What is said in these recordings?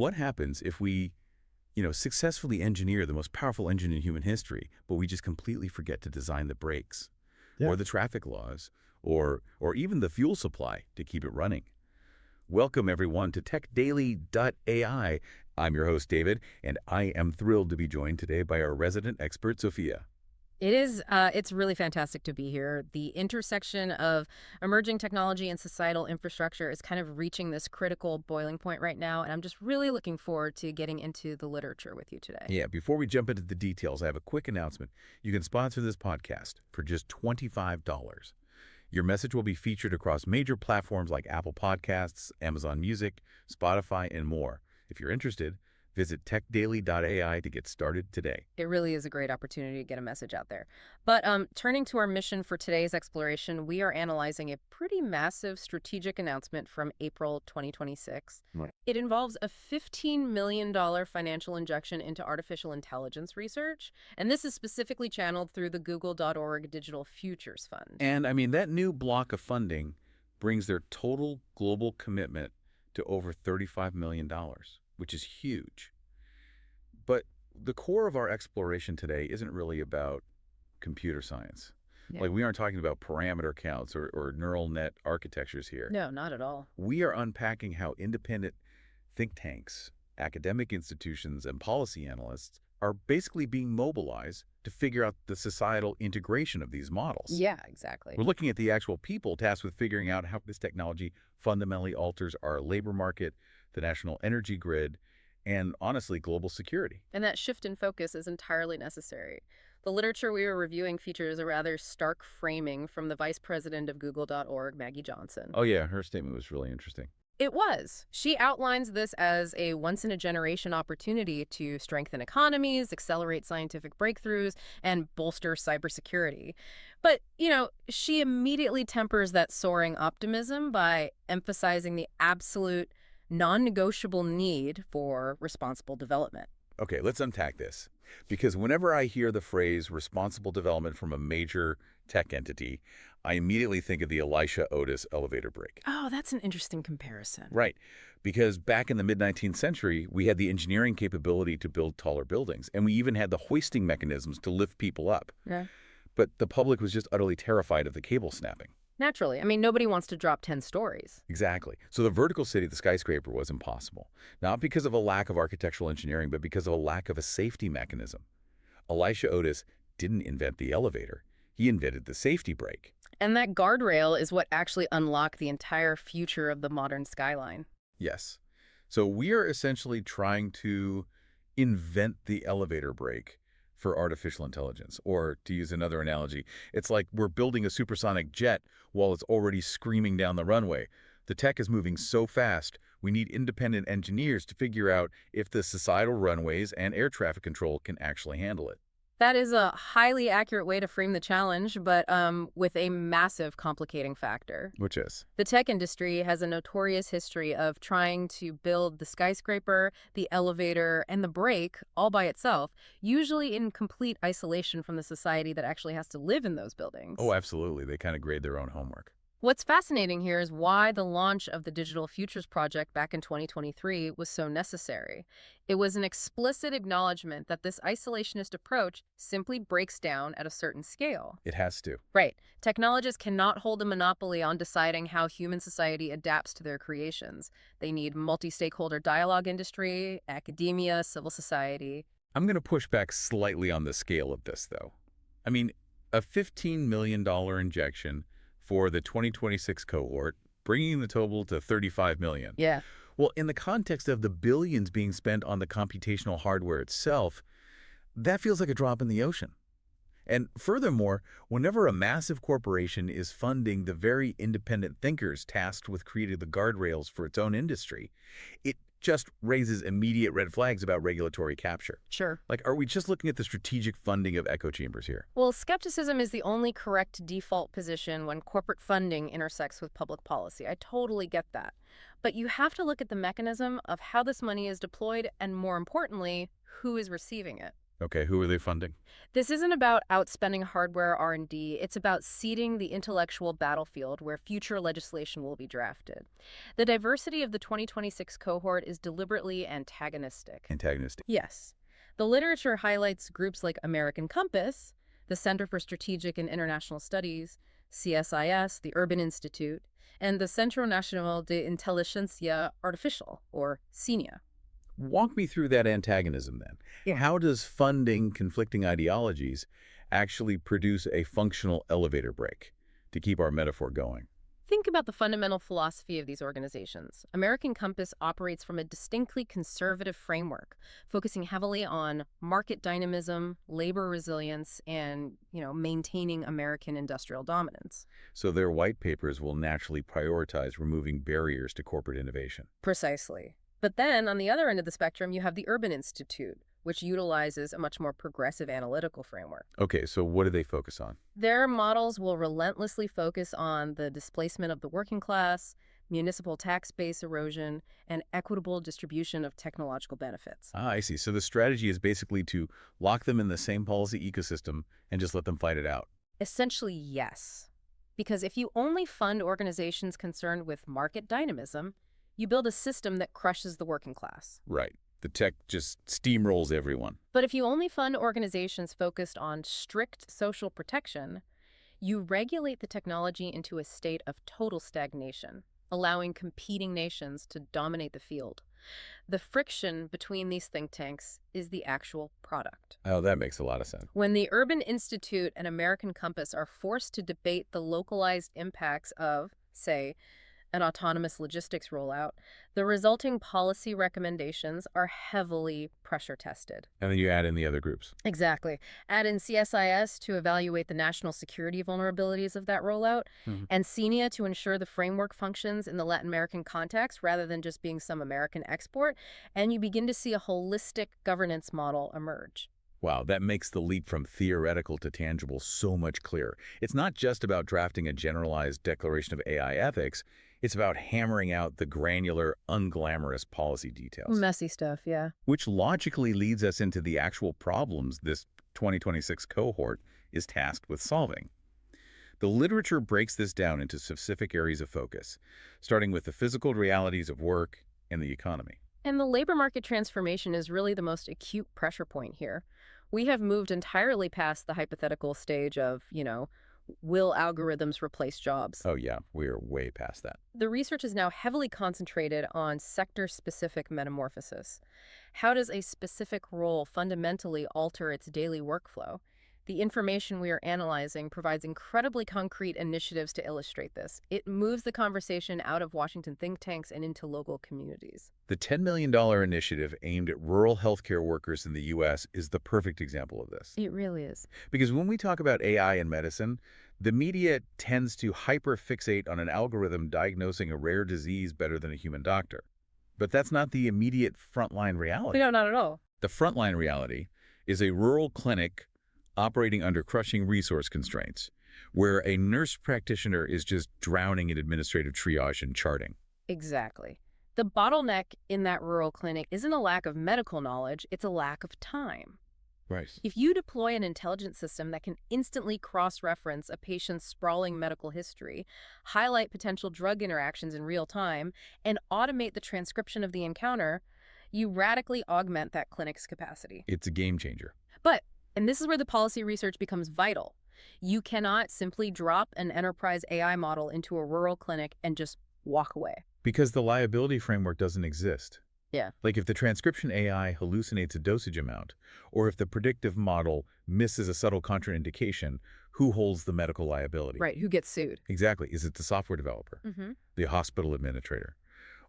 What happens if we, successfully engineer the most powerful engine in human history, but we just completely forget to design the brakes Yeah. or the traffic laws or even the fuel supply to keep it running? Welcome, everyone, to TechDailyAI. I'm your host, David, and I am thrilled to be joined today by our resident expert, Sophia. It's really fantastic to be here. The intersection of emerging technology and societal infrastructure is kind of reaching this critical boiling point right now, and I'm just really looking forward to getting into the literature with you today. Yeah, before we jump into the details, I have a quick announcement. You can sponsor this podcast for just $25. Your message will be featured across major platforms like Apple Podcasts, Amazon Music, Spotify, and more. If you're interested, visit TechDailyAI to get started today. It really is a great opportunity to get a message out there. But turning to our mission for today's exploration, we are analyzing a pretty massive strategic announcement from April 2026. Right. It involves a $15 million financial injection into artificial intelligence research, and this is specifically channeled through the Google.org Digital Futures Fund. And that new block of funding brings their total global commitment to over $35 million, which is huge. But the core of our exploration today isn't really about computer science. Yeah. Like, we aren't talking about parameter counts or neural net architectures here. No, not at all. We are unpacking how independent think tanks, academic institutions, and policy analysts are basically being mobilized to figure out the societal integration of these models. Yeah, exactly. We're looking at the actual people tasked with figuring out how this technology fundamentally alters our labor market, the national energy grid, and honestly, global security. And that shift in focus is entirely necessary. The literature we were reviewing features a rather stark framing from the vice president of Google.org, Maggie Johnson. Oh yeah, her statement was really interesting. It was. She outlines this as a once-in-a-generation opportunity to strengthen economies, accelerate scientific breakthroughs, and bolster cybersecurity. But, she immediately tempers that soaring optimism by emphasizing the absolute non-negotiable need for responsible development. Okay, let's unpack this. Because whenever I hear the phrase responsible development from a major tech entity, I immediately think of the Elisha Otis elevator brake. Oh, that's an interesting comparison. Right, because back in the mid-19th century, we had the engineering capability to build taller buildings, and we even had the hoisting mechanisms to lift people up. Yeah. But the public was just utterly terrified of the cable snapping. Naturally. Nobody wants to drop 10 stories. Exactly. So the vertical city, the skyscraper, was impossible. Not because of a lack of architectural engineering, but because of a lack of a safety mechanism. Elisha Otis didn't invent the elevator. He invented the safety brake. And that guardrail is what actually unlocked the entire future of the modern skyline. Yes. So we are essentially trying to invent the elevator brake for artificial intelligence. Or, to use another analogy, it's like we're building a supersonic jet while it's already screaming down the runway. The tech is moving so fast, we need independent engineers to figure out if the societal runways and air traffic control can actually handle it. That is a highly accurate way to frame the challenge, but with a massive complicating factor. Which is? The tech industry has a notorious history of trying to build the skyscraper, the elevator, and the brake all by itself, usually in complete isolation from the society that actually has to live in those buildings. Oh, absolutely. They kind of grade their own homework. What's fascinating here is why the launch of the Digital Futures Project back in 2023 was so necessary. It was an explicit acknowledgement that this isolationist approach simply breaks down at a certain scale. It has to. Right. Technologists cannot hold a monopoly on deciding how human society adapts to their creations. They need multi-stakeholder dialogue industry, academia, civil society. I'm going to push back slightly on the scale of this, though. A $15 million injection for the 2026 cohort, bringing the total to $35 million. Yeah. Well, in the context of the billions being spent on the computational hardware itself, that feels like a drop in the ocean. And furthermore, whenever a massive corporation is funding the very independent thinkers tasked with creating the guardrails for its own industry, it just raises immediate red flags about regulatory capture. Sure. Like, are we just looking at the strategic funding of echo chambers here? Well, skepticism is the only correct default position when corporate funding intersects with public policy. I totally get that. But you have to look at the mechanism of how this money is deployed and, more importantly, who is receiving it. Okay, who are they funding? This isn't about outspending hardware R&D, it's about seeding the intellectual battlefield where future legislation will be drafted. The diversity of the 2026 cohort is deliberately antagonistic. Antagonistic. Yes. The literature highlights groups like American Compass, the Center for Strategic and International Studies, CSIS, the Urban Institute, and the Centro Nacional de Inteligencia Artificial, or CINIA. Walk me through that antagonism then. How does funding conflicting ideologies actually produce a functional elevator brake, to keep our metaphor going? Think about the fundamental philosophy of these organizations. American Compass operates from a distinctly conservative framework, focusing heavily on market dynamism, labor resilience, and, maintaining American industrial dominance. So their white papers will naturally prioritize removing barriers to corporate innovation. Precisely. But then, on the other end of the spectrum, you have the Urban Institute, which utilizes a much more progressive analytical framework. Okay, so what do they focus on? Their models will relentlessly focus on the displacement of the working class, municipal tax base erosion, and equitable distribution of technological benefits. Ah, I see. So the strategy is basically to lock them in the same policy ecosystem and just let them fight it out. Essentially, yes. Because if you only fund organizations concerned with market dynamism, you build a system that crushes the working class. Right. The tech just steamrolls everyone. But if you only fund organizations focused on strict social protection, you regulate the technology into a state of total stagnation, allowing competing nations to dominate the field. The friction between these think tanks is the actual product. Oh, that makes a lot of sense. When the Urban Institute and American Compass are forced to debate the localized impacts of, say, an autonomous logistics rollout, the resulting policy recommendations are heavily pressure tested. And then you add in the other groups. Exactly. Add in CSIS to evaluate the national security vulnerabilities of that rollout, Mhm. and CENIA to ensure the framework functions in the Latin American context rather than just being some American export, and you begin to see a holistic governance model emerge. Wow, that makes the leap from theoretical to tangible so much clearer. It's not just about drafting a generalized declaration of AI ethics, it's about hammering out the granular, unglamorous policy details. Messy stuff, yeah. Which logically leads us into the actual problems this 2026 cohort is tasked with solving. The literature breaks this down into specific areas of focus, starting with the physical realities of work and the economy. And the labor market transformation is really the most acute pressure point here. We have moved entirely past the hypothetical stage of, will algorithms replace jobs? Oh yeah, we are way past that. The research is now heavily concentrated on sector-specific metamorphosis. How does a specific role fundamentally alter its daily workflow? The information we are analyzing provides incredibly concrete initiatives to illustrate this. It moves the conversation out of Washington think tanks and into local communities. The $10 million initiative aimed at rural healthcare workers in the U.S. is the perfect example of this. It really is. Because when we talk about AI in medicine, the media tends to hyperfixate on an algorithm diagnosing a rare disease better than a human doctor. But that's not the immediate frontline reality. No, not at all. The frontline reality is a rural clinic operating under crushing resource constraints, where a nurse practitioner is just drowning in administrative triage and charting. Exactly. The bottleneck in that rural clinic isn't a lack of medical knowledge, it's a lack of time. Right. If you deploy an intelligent system that can instantly cross-reference a patient's sprawling medical history, highlight potential drug interactions in real time, and automate the transcription of the encounter, you radically augment that clinic's capacity. It's a game changer. But, and this is where the policy research becomes vital, you cannot simply drop an enterprise AI model into a rural clinic and just walk away. Because the liability framework doesn't exist. Yeah. Like if the transcription AI hallucinates a dosage amount, or if the predictive model misses a subtle contraindication, who holds the medical liability? Right, who gets sued? Exactly. Is it the software developer, Mm-hmm. the hospital administrator,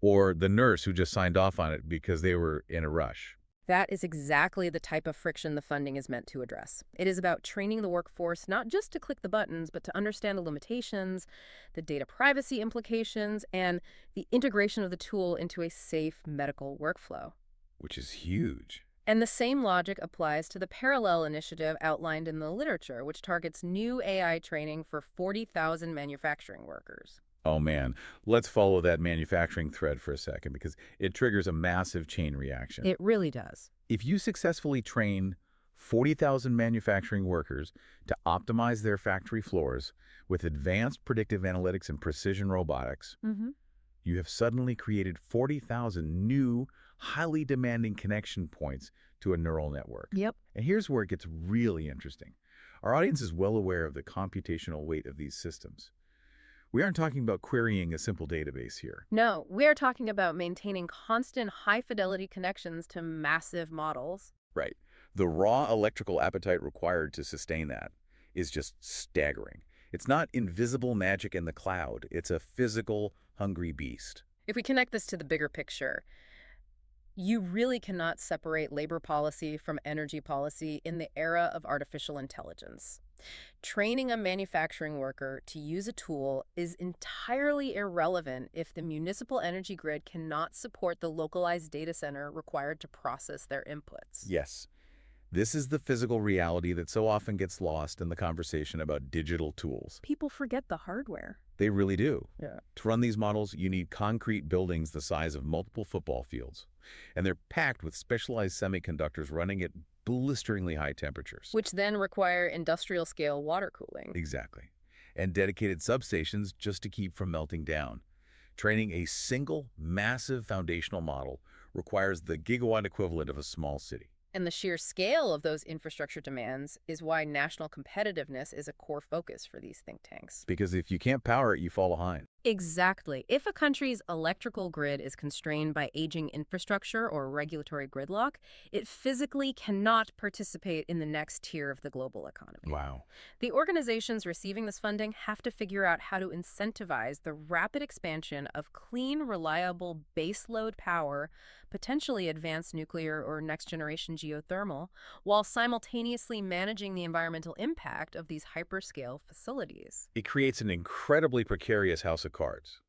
or the nurse who just signed off on it because they were in a rush? That is exactly the type of friction the funding is meant to address. It is about training the workforce not just to click the buttons, but to understand the limitations, the data privacy implications, and the integration of the tool into a safe medical workflow. Which is huge. And the same logic applies to the parallel initiative outlined in the literature, which targets new AI training for 40,000 manufacturing workers. Oh man, let's follow that manufacturing thread for a second because it triggers a massive chain reaction. It really does. If you successfully train 40,000 manufacturing workers to optimize their factory floors with advanced predictive analytics and precision robotics. Hmm. You have suddenly created 40,000 new, highly demanding connection points to a neural network. Yep. And here's where it gets really interesting. Our audience is well aware of the computational weight of these systems. We aren't talking about querying a simple database here. No, we are talking about maintaining constant high-fidelity connections to massive models. Right. The raw electrical appetite required to sustain that is just staggering. It's not invisible magic in the cloud. It's a physical, hungry beast. If we connect this to the bigger picture, you really cannot separate labor policy from energy policy in the era of artificial intelligence. Training a manufacturing worker to use a tool is entirely irrelevant if the municipal energy grid cannot support the localized data center required to process their inputs. Yes, this is the physical reality that so often gets lost in the conversation about digital tools. People forget the hardware. They really do. Yeah. To run these models, you need concrete buildings the size of multiple football fields, and they're packed with specialized semiconductors running at blisteringly high temperatures. Which then require industrial scale water cooling. Exactly. And dedicated substations just to keep from melting down. Training a single, massive foundational model requires the gigawatt equivalent of a small city. And the sheer scale of those infrastructure demands is why national competitiveness is a core focus for these think tanks. Because if you can't power it, you fall behind. Exactly. If a country's electrical grid is constrained by aging infrastructure or regulatory gridlock, it physically cannot participate in the next tier of the global economy. Wow. The organizations receiving this funding have to figure out how to incentivize the rapid expansion of clean, reliable baseload power, potentially advanced nuclear or next-generation geothermal, while simultaneously managing the environmental impact of these hyperscale facilities. It creates an incredibly precarious house of cards.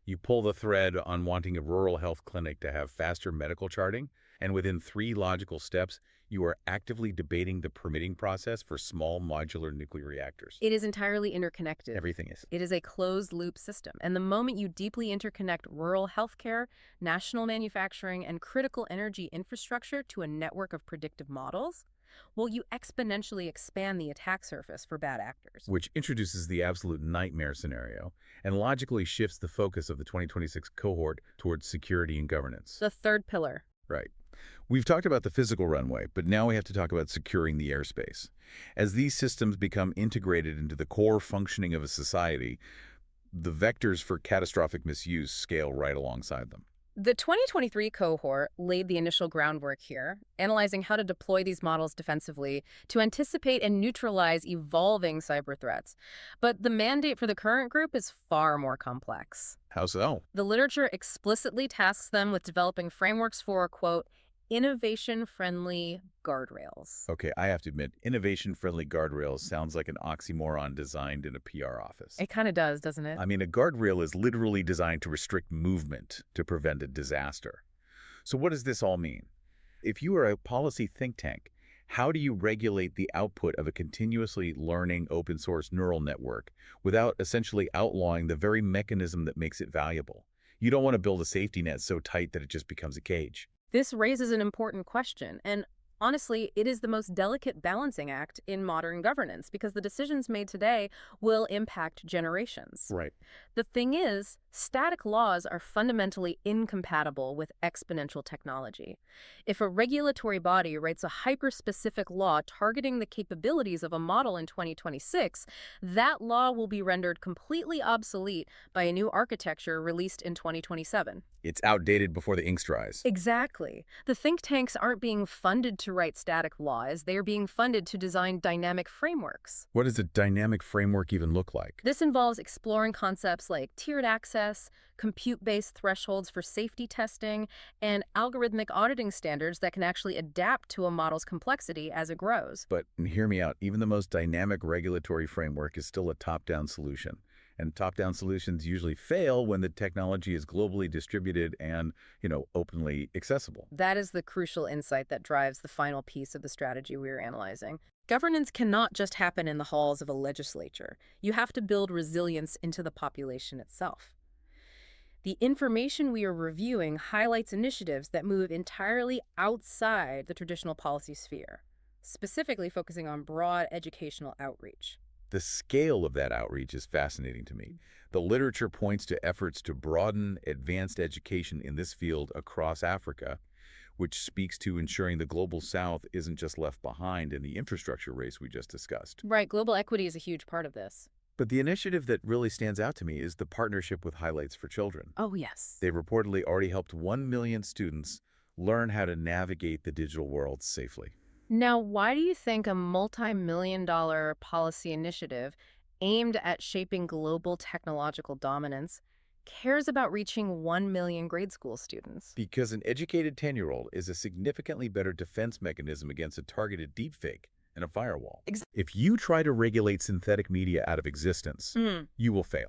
You pull the thread on wanting a rural health clinic to have faster medical charting, and within 3 logical steps, you are actively debating the permitting process for small modular nuclear reactors. It is entirely interconnected. Everything is. It is a closed-loop system, and the moment you deeply interconnect rural healthcare, national manufacturing, and critical energy infrastructure to a network of predictive models, well, you exponentially expand the attack surface for bad actors. Which introduces the absolute nightmare scenario and logically shifts the focus of the 2026 cohort towards security and governance. The third pillar. Right. We've talked about the physical runway, but now we have to talk about securing the airspace. As these systems become integrated into the core functioning of a society, the vectors for catastrophic misuse scale right alongside them. The 2023 cohort laid the initial groundwork here, analyzing how to deploy these models defensively to anticipate and neutralize evolving cyber threats. But the mandate for the current group is far more complex. How so? The literature explicitly tasks them with developing frameworks for, quote, innovation-friendly guardrails. Okay, I have to admit, innovation-friendly guardrails sounds like an oxymoron designed in a PR office. It kind of does, doesn't it? I mean, a guardrail is literally designed to restrict movement to prevent a disaster. So what does this all mean? If you are a policy think tank, how do you regulate the output of a continuously learning open source neural network without essentially outlawing the very mechanism that makes it valuable? You don't want to build a safety net so tight that it just becomes a cage. This raises an important question, and honestly, it is the most delicate balancing act in modern governance because the decisions made today will impact generations. Right. The thing is, static laws are fundamentally incompatible with exponential technology. If a regulatory body writes a hyper-specific law targeting the capabilities of a model in 2026, that law will be rendered completely obsolete by a new architecture released in 2027. It's outdated before the ink dries. Exactly. The think tanks aren't being funded to write static laws. They are being funded to design dynamic frameworks. What does a dynamic framework even look like? This involves exploring concepts like tiered access, compute-based thresholds for safety testing, and algorithmic auditing standards that can actually adapt to a model's complexity as it grows. But and hear me out, even the most dynamic regulatory framework is still a top-down solution. And top-down solutions usually fail when the technology is globally distributed and, openly accessible. That is the crucial insight that drives the final piece of the strategy we are analyzing. Governance cannot just happen in the halls of a legislature. You have to build resilience into the population itself. The information we are reviewing highlights initiatives that move entirely outside the traditional policy sphere. specifically focusing on broad educational outreach. The scale of that outreach is fascinating to me. The literature points to efforts to broaden advanced education in this field across Africa, which speaks to ensuring the global south isn't just left behind in the infrastructure race we just discussed. Right, global equity is a huge part of this. But the initiative that really stands out to me is the partnership with Highlights for Children. Oh, yes. They've reportedly already helped 1 million students learn how to navigate the digital world safely. Now, why do you think a multi-million-dollar policy initiative aimed at shaping global technological dominance cares about reaching 1 million grade school students? Because an educated 10-year-old is a significantly better defense mechanism against a targeted deepfake and a firewall. If you try to regulate synthetic media out of existence, you will fail.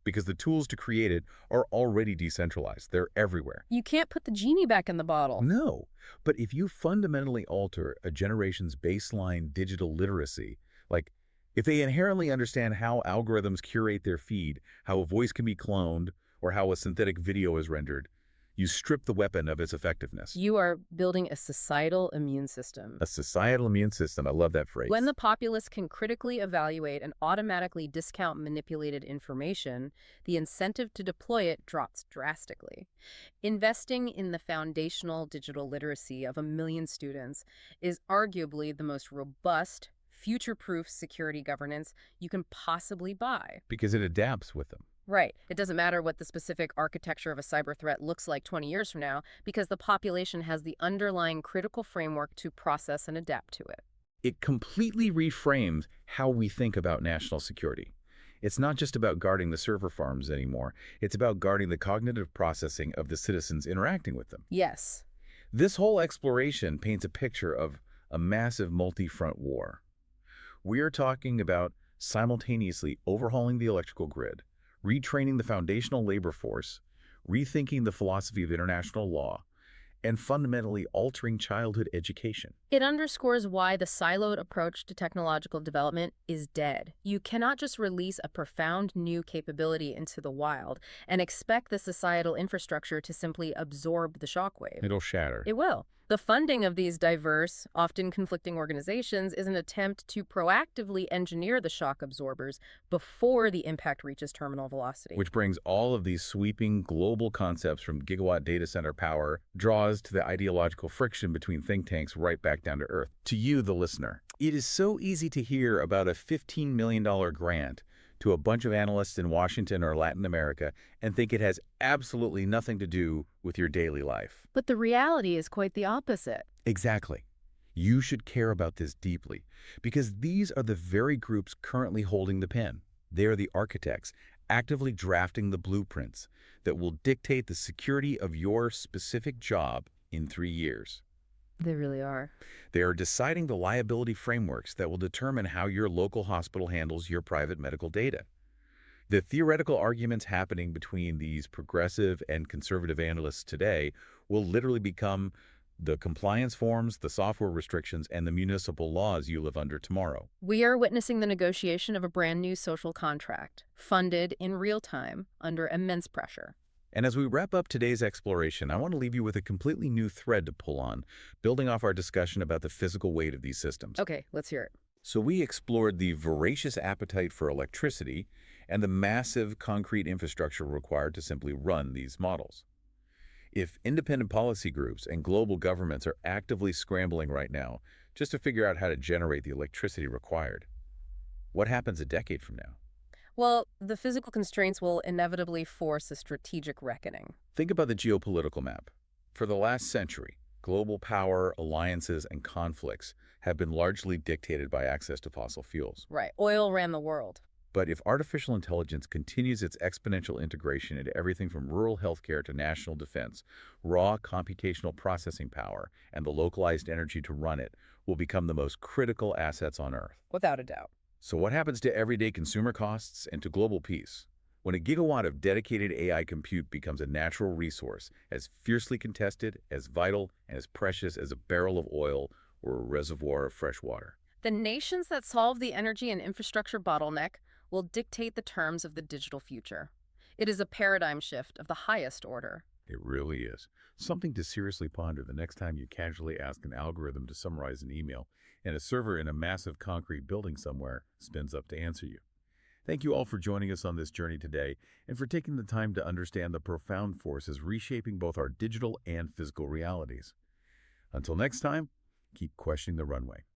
Because the tools to create it are already decentralized. They're everywhere. You can't put the genie back in the bottle. No, but if you fundamentally alter a generation's baseline digital literacy, like if they inherently understand how algorithms curate their feed, how a voice can be cloned, or how a synthetic video is rendered, you strip the weapon of its effectiveness. You are building a societal immune system. A societal immune system. I love that phrase. When the populace can critically evaluate and automatically discount manipulated information, the incentive to deploy it drops drastically. Investing in the foundational digital literacy of 1 million students is arguably the most robust, future-proof security governance you can possibly buy. Because it adapts with them. Right. It doesn't matter what the specific architecture of a cyber threat looks like 20 years from now, because the population has the underlying critical framework to process and adapt to it. It completely reframes how we think about national security. It's not just about guarding the server farms anymore. It's about guarding the cognitive processing of the citizens interacting with them. Yes. This whole exploration paints a picture of a massive multi-front war. We are talking about simultaneously overhauling the electrical grid, retraining the foundational labor force, rethinking the philosophy of international law, and fundamentally altering childhood education. It underscores why the siloed approach to technological development is dead. You cannot just release a profound new capability into the wild and expect the societal infrastructure to simply absorb the shockwave. It'll shatter. It will. The funding of these diverse, often conflicting organizations is an attempt to proactively engineer the shock absorbers before the impact reaches terminal velocity. Which brings all of these sweeping global concepts from gigawatt data center power draws to the ideological friction between think tanks right back down to earth. To you, the listener, it is so easy to hear about a $15 million grant to a bunch of analysts in Washington or Latin America and think it has absolutely nothing to do with your daily life. But the reality is quite the opposite. Exactly. You should care about this deeply because these are the very groups currently holding the pen. They are the architects actively drafting the blueprints that will dictate the security of your specific job in 3 years. They really are. They are deciding the liability frameworks that will determine how your local hospital handles your private medical data. The theoretical arguments happening between these progressive and conservative analysts today will literally become the compliance forms, the software restrictions, and the municipal laws you live under tomorrow. We are witnessing the negotiation of a brand new social contract, funded in real time under immense pressure. And as we wrap up today's exploration, I want to leave you with a completely new thread to pull on, building off our discussion about the physical weight of these systems. Okay, let's hear it. So we explored the voracious appetite for electricity and the massive concrete infrastructure required to simply run these models. If independent policy groups and global governments are actively scrambling right now just to figure out how to generate the electricity required, what happens a decade from now? Well, the physical constraints will inevitably force a strategic reckoning. Think about the geopolitical map. For the last century, global power, alliances, and conflicts have been largely dictated by access to fossil fuels. Right. Oil ran the world. But if artificial intelligence continues its exponential integration into everything from rural healthcare to national defense, raw computational processing power and the localized energy to run it will become the most critical assets on Earth. Without a doubt. So what happens to everyday consumer costs and to global peace? When a gigawatt of dedicated AI compute becomes a natural resource, as fiercely contested, as vital, and as precious as a barrel of oil or a reservoir of fresh water. The nations that solve the energy and infrastructure bottleneck will dictate the terms of the digital future. It is a paradigm shift of the highest order. It really is. Something to seriously ponder the next time you casually ask an algorithm to summarize an email, and a server in a massive concrete building somewhere spins up to answer you. Thank you all for joining us on this journey today and for taking the time to understand the profound forces reshaping both our digital and physical realities. Until next time, keep questioning the runway.